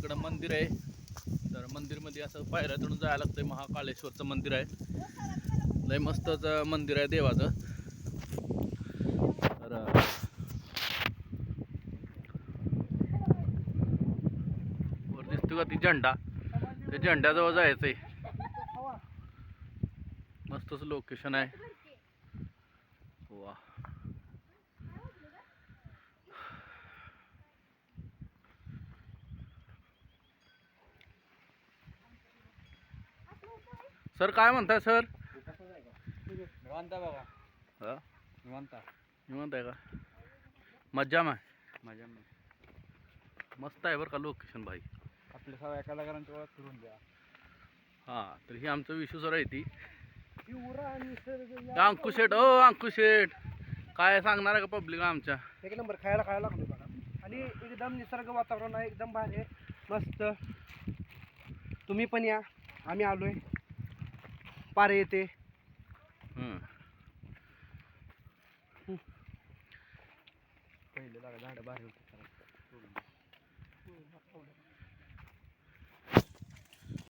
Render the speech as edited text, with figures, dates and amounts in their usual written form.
इकडं मंदिर आहे. तर मंदिरमध्ये असं पायऱ्या चढून जायला लागतंय. महाकाळेश्वरचं मंदिर आहे. लय मस्तच मंदिर आहे देवाचं. तर वर दिसतो का ती झेंडा, त्या झेंड्याजवळ जायचंय. मस्तच लोकेशन आहे. वा सर काय म्हणताय सर? निवांत बघा. हा निवांत निवांत आहे का? मज्जा मग मजा मस्त आहे बरं का लोकेशन भाई. आपल्या सगळ्या कलाकारांची ओळख करून द्या. हां तर ही आमचं विशू सर आहे ती निसर्ग अंकुशेट. अंकुशेट काय सांगणार आहे का पब्लिक आमच्या? एक नंबर खायला लागलो बघा. आणि एकदम निसर्ग वातावरण आहे, एकदम भारी आहे, मस्त. तुम्ही पण या, आम्ही आलोय. पारे येते. पहिले झाडं भारी होती.